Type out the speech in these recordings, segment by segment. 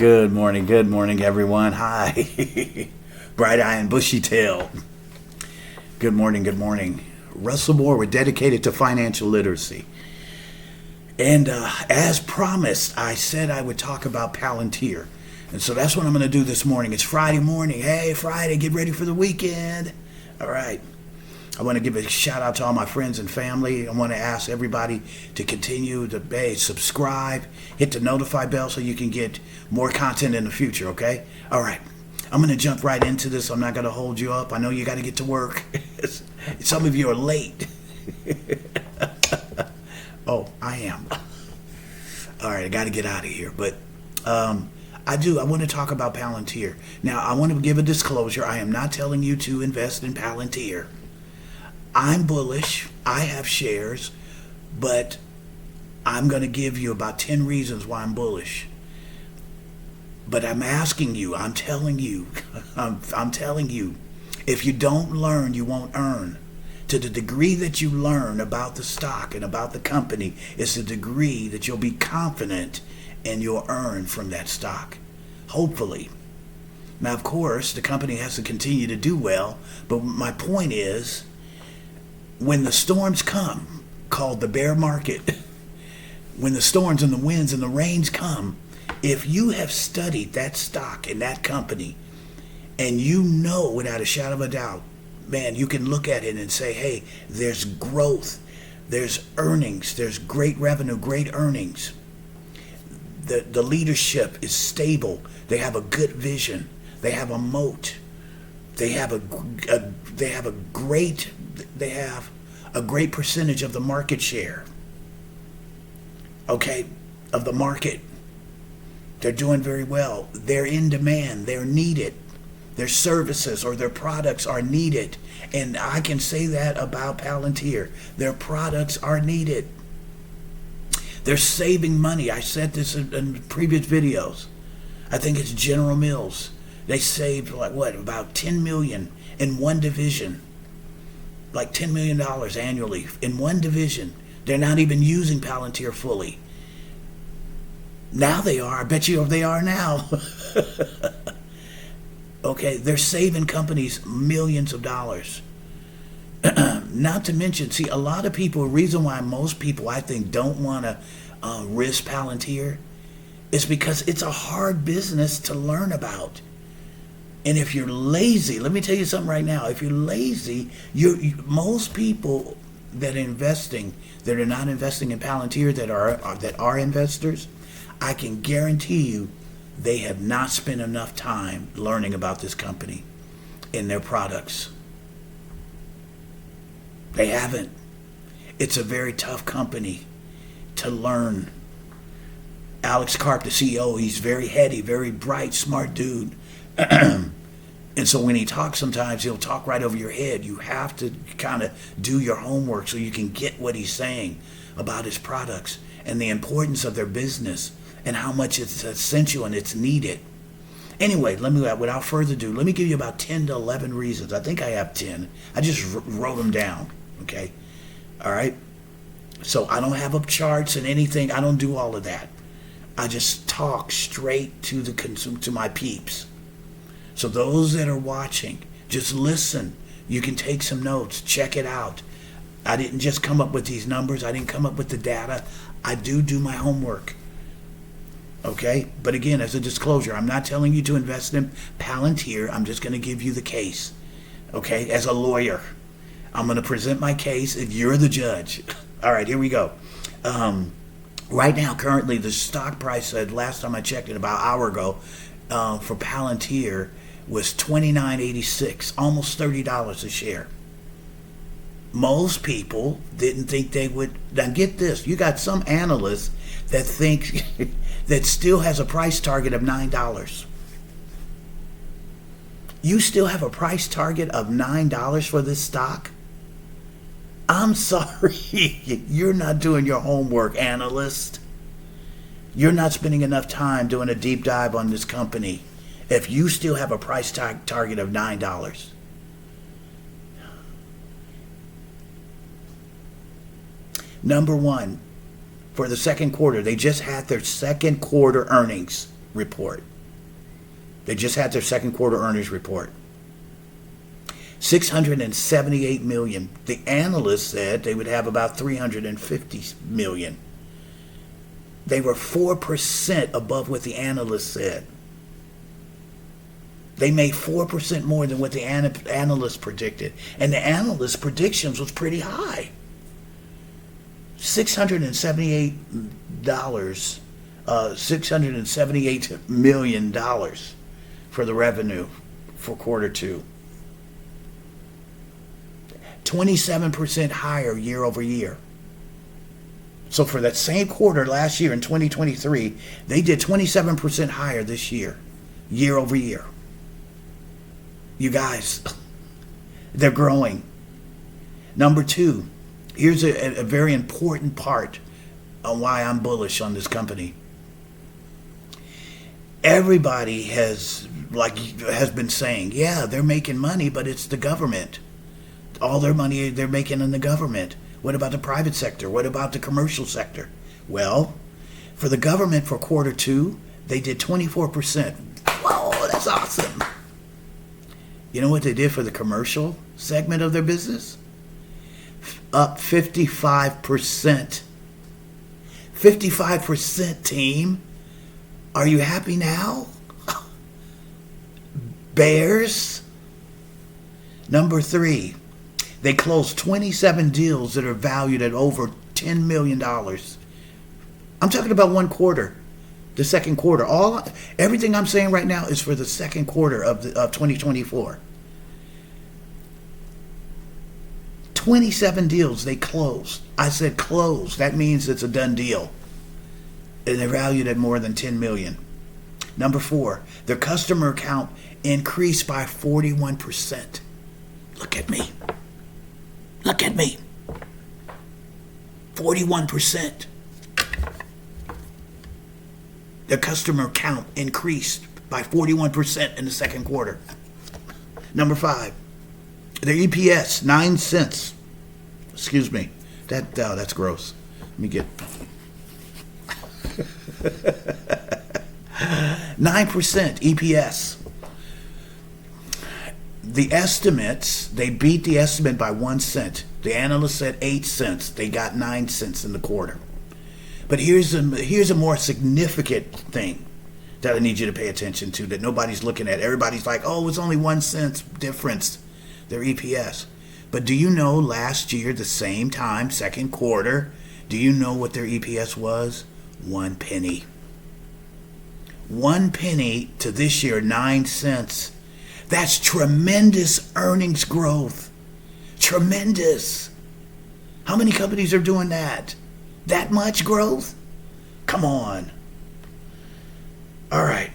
Good morning, everyone. Hi, bright eye and bushy tail. Good morning. Russell Moore, we're dedicated to financial literacy. And as promised, I said I would talk about Palantir. And so that's what I'm going to do this morning. It's Friday morning. Hey, Friday, get ready for the weekend. All right. I want to give a shout out to all my friends and family. I want to ask everybody to continue to subscribe, hit the notify bell so you can get more content in the future, okay? All right. I'm going to jump right into this. I'm not going to hold you up. I know you got to get to work. Some of you are late. Oh, I am. All right, I got to get out of here. But I want to talk about Palantir. Now, I want to give a disclosure. I am not telling you to invest in Palantir. I'm bullish. I have shares, but I'm going to give you about 10 reasons why I'm bullish. But I'm asking you, I'm telling you, I'm telling you, if you don't learn, you won't earn. To the degree that you learn about the stock and about the company is the degree that you'll be confident and you'll earn from that stock, hopefully. Now, of course, the company has to continue to do well, but my point is, when the storms come, called the bear market, when the storms and the winds and the rains come, if you have studied that stock and that company, and you know without a shadow of a doubt, man, you can look at it and say, hey, there's growth, there's earnings, there's great revenue, great earnings. The leadership is stable. They have a good vision. They have a moat. They have a great percentage of the market share. Okay, of the market. They're doing very well. They're in demand. They're needed. Their services or their products are needed. And I can say that about Palantir. Their products are needed. They're saving money. I said this in previous videos. I think it's General Mills. They saved about $10 million in one division. Like $10 million annually in one division. They're not even using Palantir fully. Now they are. I bet you they are now. Okay, they're saving companies millions of dollars. Not to mention, see, a lot of people, the reason why most people, I think, don't want to risk Palantir is because it's a hard business to learn about. And if you're lazy, let me tell you something right now. If you're lazy, most people that are not investing in Palantir, that are investors, I can guarantee you they have not spent enough time learning about this company and their products. They haven't. It's a very tough company to learn. Alex Karp, the CEO, he's very heady, very bright, smart dude. And so when he talks, sometimes he'll talk right over your head. You have to kind of do your homework so you can get what he's saying about his products and the importance of their business and how much it's essential and it's needed. Anyway, without further ado, let me give you about 10 to 11 reasons. I think I have 10. I just wrote them down, okay? All right? So I don't have up charts and anything. I don't do all of that. I just talk straight to my peeps. So those that are watching, just listen. You can take some notes. Check it out. I didn't just come up with these numbers. I didn't come up with the data. I do my homework. Okay? But again, as a disclosure, I'm not telling you to invest in Palantir. I'm just going to give you the case. Okay? As a lawyer, I'm going to present my case if you're the judge. All right, here we go. Right now, currently, the stock price, last time I checked it about an hour ago, for Palantir was $29.86, almost $30 a share. Most people didn't think they would. Now get this, you got some analysts that think that still has a price target of $9. You still have a price target of $9 for this stock? I'm sorry, you're not doing your homework, analyst. You're not spending enough time doing a deep dive on this company if you still have a price target of $9. Number one, for the second quarter, they just had their second quarter earnings report. They just had their second quarter earnings report. 678 million. The analysts said they would have about 350 million. They were 4% above what the analysts said. They made 4% more than what the analysts predicted. And the analysts' predictions was pretty high. $678 million for the revenue for quarter two. 27% higher year over year. So for that same quarter last year in 2023, they did 27% higher this year over year. You guys, they're growing. Number two, here's a very important part on why I'm bullish on this company. Everybody has been saying, yeah, they're making money, but it's the government. All their money they're making in the government. What about the private sector? What about the commercial sector? Well, for the government for quarter two, they did 24%. Whoa, that's awesome. You know what they did for the commercial segment of their business? Up 55%. 55%, team. Are you happy now? Bears. Number three, they closed 27 deals that are valued at over $10 million. I'm talking about one quarter, the second quarter. Everything I'm saying right now is for the second quarter of 2024. 27 deals they closed. I said closed. That means it's a done deal. And they're valued at more than $10 million. Number four, their customer count increased by 41%. Look at me. Look at me. 41%. Their customer count increased by 41% in the second quarter. Number five, their EPS, 9 cents. Excuse me. That's gross. Let me get 9% EPS. The estimates, they beat the estimate by 1 cent. The analyst said 8 cents. They got 9 cents in the quarter. But here's a more significant thing that I need you to pay attention to that nobody's looking at. Everybody's like, oh, it's only 1 cent difference, their EPS. But do you know last year, the same time, second quarter, do you know what their EPS was? 1 penny. 1 penny to this year, 9 cents. That's tremendous earnings growth. Tremendous. How many companies are doing that? That much growth? Come on. All right.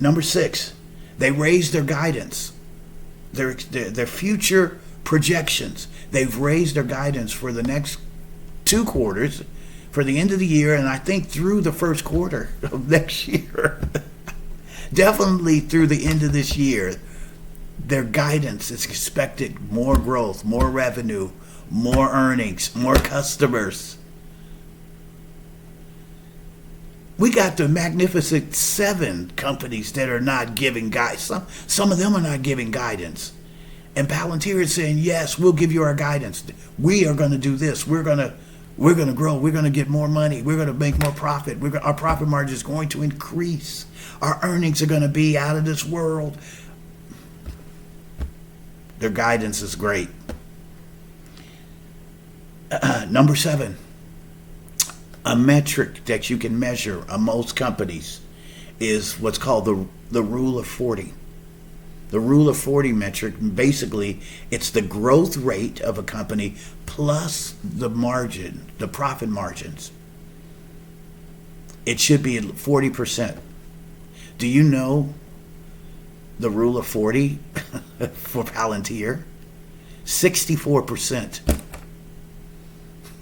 Number 6, they raised their guidance. Their future projections. They've raised their guidance for the next 2 quarters, for the end of the year, and I think through the first quarter of next year. Definitely through the end of this year. Their guidance is expected more growth, more revenue, more earnings, more customers. We got the magnificent 7 companies that are not giving guidance. Some of them are not giving guidance. And Palantir is saying, yes, we'll give you our guidance. We are going to do this. We're going to grow. We're going to get more money. We're going to make more profit. Our profit margin is going to increase. Our earnings are going to be out of this world. Their guidance is great. Number 7, a metric that you can measure on most companies is what's called the Rule of 40. The Rule of 40 metric, basically, it's the growth rate of a company plus the margin, the profit margins. It should be 40%. Do you know the Rule of 40 for Palantir? 64%.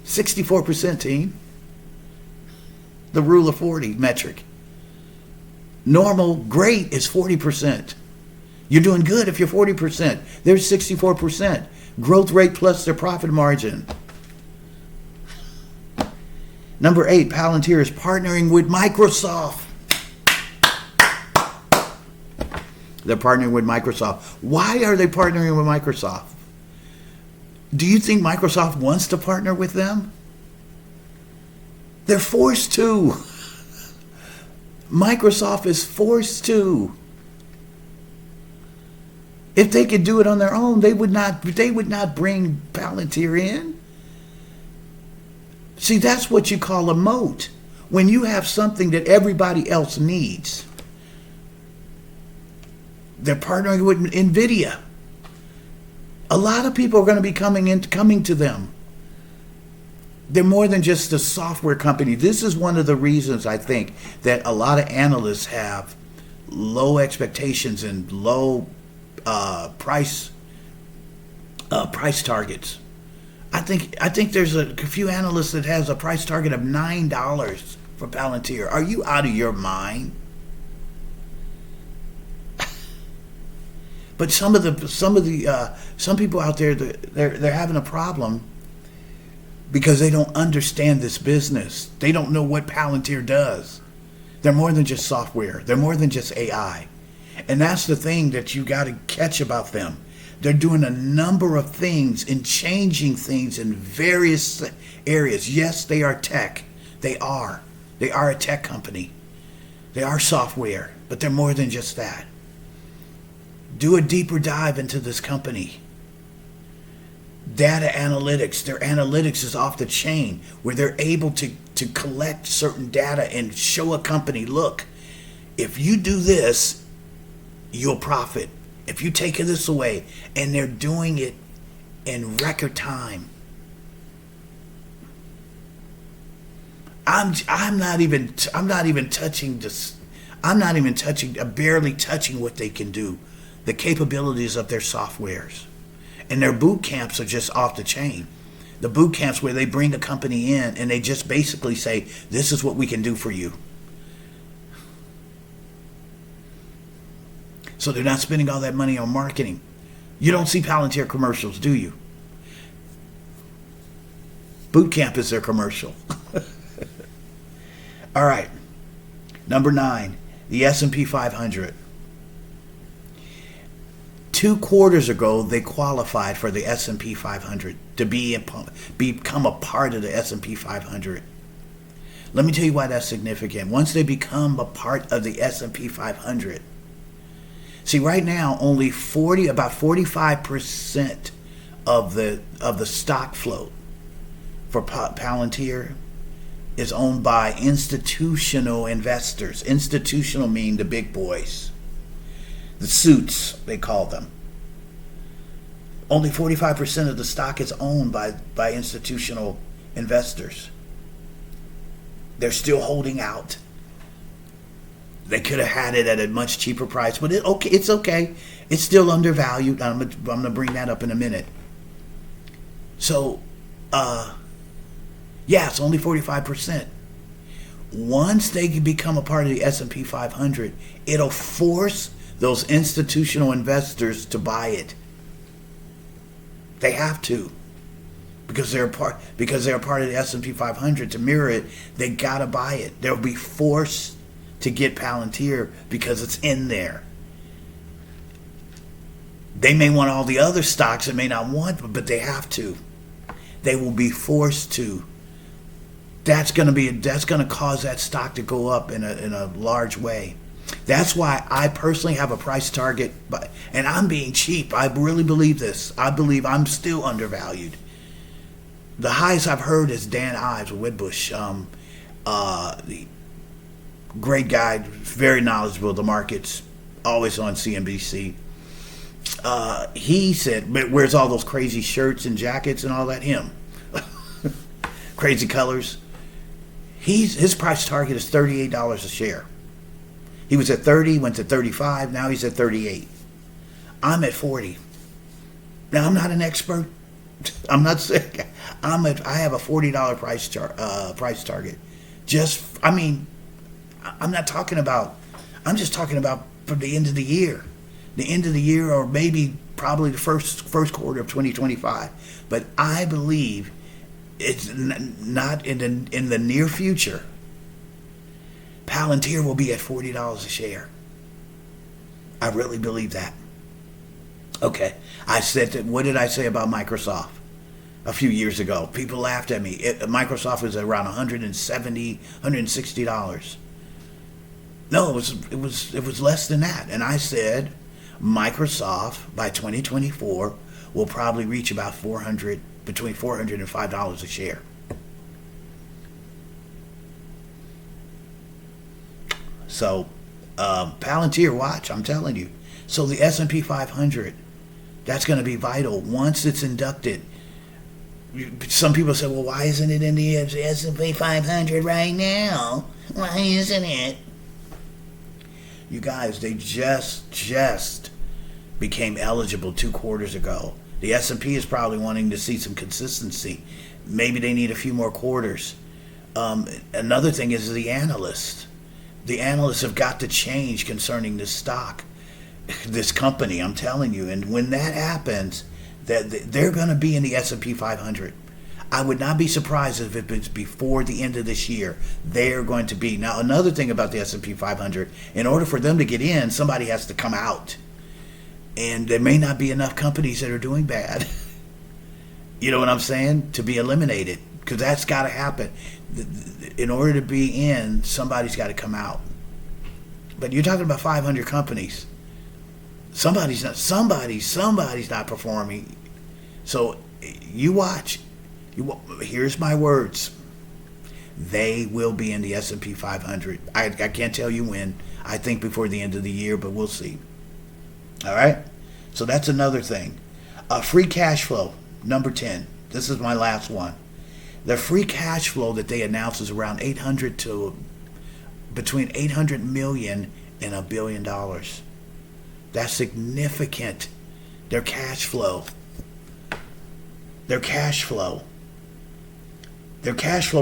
64%, team. The Rule of 40 metric. Normal, great is 40%. You're doing good if you're 40%. There's 64%. Growth rate plus their profit margin. Number 8, Palantir is partnering with Microsoft. They're partnering with Microsoft. Why are they partnering with Microsoft? Do you think Microsoft wants to partner with them? They're forced to. Microsoft is forced to. If they could do it on their own, they would not bring Palantir in. See, that's what you call a moat. When you have something that everybody else needs. They're partnering with NVIDIA. A lot of people are going to be coming to them. They're more than just a software company. This is one of the reasons I think that a lot of analysts have low expectations and low price targets. I think there's a few analysts that has a price target of $9 for Palantir. Are you out of your mind? But some people out there, they're having a problem because they don't understand this business. They don't know what Palantir does. They're more than just software. They're more than just AI. And that's the thing that you got to catch about them. They're doing a number of things and changing things in various areas. Yes, they are tech. They are. They are a tech company. They are software, but they're more than just that. Do a deeper dive into this company. Data analytics. Their analytics is off the chain, where they're able to collect certain data and show a company, look, if you do this, you'll profit. If you take this away, and they're doing it in record time. I'm not even touching this. I'm barely touching what they can do, the capabilities of their softwares. And their boot camps are just off the chain. The boot camps where they bring a company in and they just basically say, this is what we can do for you. So they're not spending all that money on marketing. You don't see Palantir commercials, do you? Boot camp is their commercial. All right. Number 9, the S&P 500. 2 quarters ago, they qualified for the S&P 500 to become a part of the S&P 500. Let me tell you why that's significant. Once they become a part of the S&P 500, see, right now, only about 45% of the stock float for Palantir is owned by institutional investors. Institutional mean the big boys. The suits, they call them. Only 45% of the stock is owned by institutional investors. They're still holding out. They could have had it at a much cheaper price, but it's okay. It's still undervalued. I'm going to bring that up in a minute. So, it's only 45%. Once they become a part of the S&P 500, it'll force those institutional investors to buy it. They have to, because they're a part of the S&P 500. To mirror it, they gotta buy it. They'll be forced to get Palantir because it's in there. They may want all the other stocks, they may not want, but they have to. They will be forced to. That's gonna cause that stock to go up in a large way. That's why I personally have a price target, and I'm being cheap. I really believe this. I believe I'm still undervalued. The highest I've heard is Dan Ives with Wedbush. The great guy, very knowledgeable of the markets, always on CNBC. He said, where's all those crazy shirts and jackets and all that? Him. Crazy colors. His price target is $38 a share. He was at 30, went to 35, now he's at 38. I'm at 40. Now, I'm not an expert. I'm not saying I have a $40 price target. I'm not talking about, I'm just talking about from the end of the year. The end of the year, or probably the first quarter of 2025. But I believe it's not in the near future. Palantir will be at $40 a share. I really believe that. Okay. I said that, what did I say about Microsoft a few years ago? People laughed at me. Microsoft was around $170, $160. No, it was less than that. And I said Microsoft by 2024 will probably reach about between $400 and $5 a share. So Palantir, watch, I'm telling you. So the S&P 500, that's going to be vital once it's inducted. Some people say, well, why isn't it in the S&P 500 right now? Why isn't it? You guys, they just became eligible 2 quarters ago. The S&P is probably wanting to see some consistency. Maybe they need a few more quarters. Another thing is the analysts. The analysts have got to change concerning this stock, this company, I'm telling you. And when that happens, they're going to be in the S&P 500. I would not be surprised if it's before the end of this year. They're going to be. Now, another thing about the S&P 500, in order for them to get in, somebody has to come out. And there may not be enough companies that are doing bad. You know what I'm saying? To be eliminated. Because that's got to happen. In order to be in, somebody's got to come out. But you're talking about 500 companies. Somebody's not performing. So you watch. Here's my words. They will be in the S&P 500. I can't tell you when. I think before the end of the year, but we'll see. All right? So that's another thing. Free cash flow, number 10. This is my last one. The free cash flow that they announced is around between 800 million and $1 billion. That's significant. Their cash flow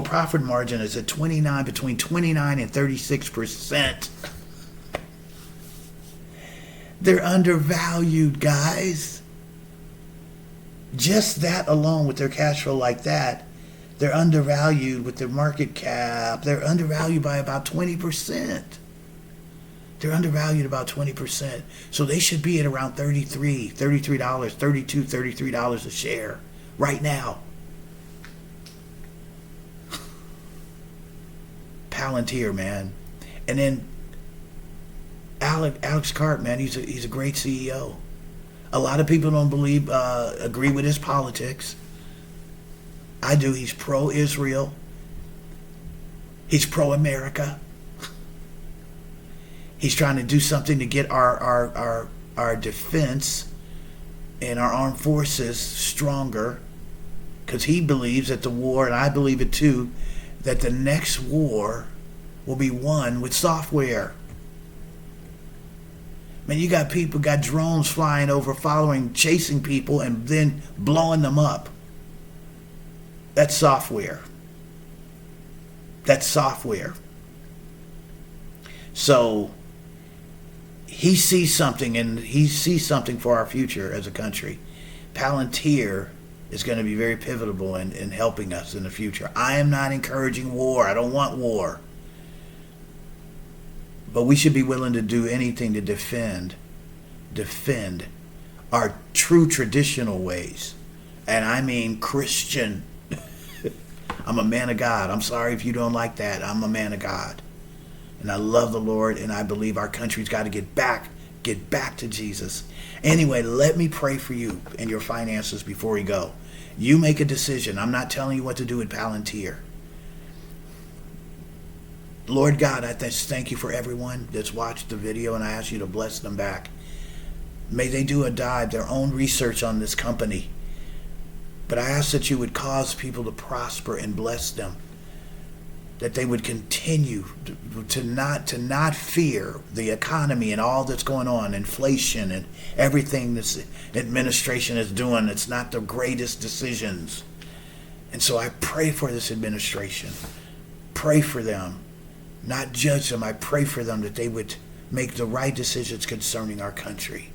profit margin is at between 29 and 36%. They're undervalued, guys. Just that alone, with their cash flow like that, they're undervalued with their market cap. They're undervalued by about 20%. They're undervalued about 20%. So they should be at around $33, $33 a share right now. Palantir, man. And then Alex Karp, man, he's a great CEO. A lot of people don't agree with his politics. I do. He's pro-Israel. He's pro-America. He's trying to do something to get our defense and our armed forces stronger, because he believes that the war, and I believe it too, that the next war will be won with software. Man, you got drones flying over, chasing people, and then blowing them up. That's software. So he sees something for our future as a country. Palantir is going to be very pivotal in helping us in the future. I am not encouraging war. I don't want war. But we should be willing to do anything to defend our true traditional ways. And I mean Christian. I'm a man of God. I'm sorry if you don't like that. I'm a man of God. And I love the Lord, and I believe our country's got to get back to Jesus. Anyway, let me pray for you and your finances before we go. You make a decision. I'm not telling you what to do with Palantir. Lord God, I just thank you for everyone that's watched the video, and I ask you to bless them back. May they do their own research on this company. But I ask that you would cause people to prosper and bless them. That they would continue to not fear the economy and all that's going on, inflation and everything this administration is doing. It's not the greatest decisions. And so I pray for this administration. Pray for them. Not judge them. I pray for them that they would make the right decisions concerning our country.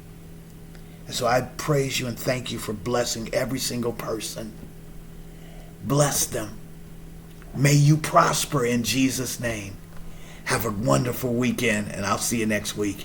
And so I praise you and thank you for blessing every single person. Bless them. May you prosper in Jesus' name. Have a wonderful weekend, and I'll see you next week.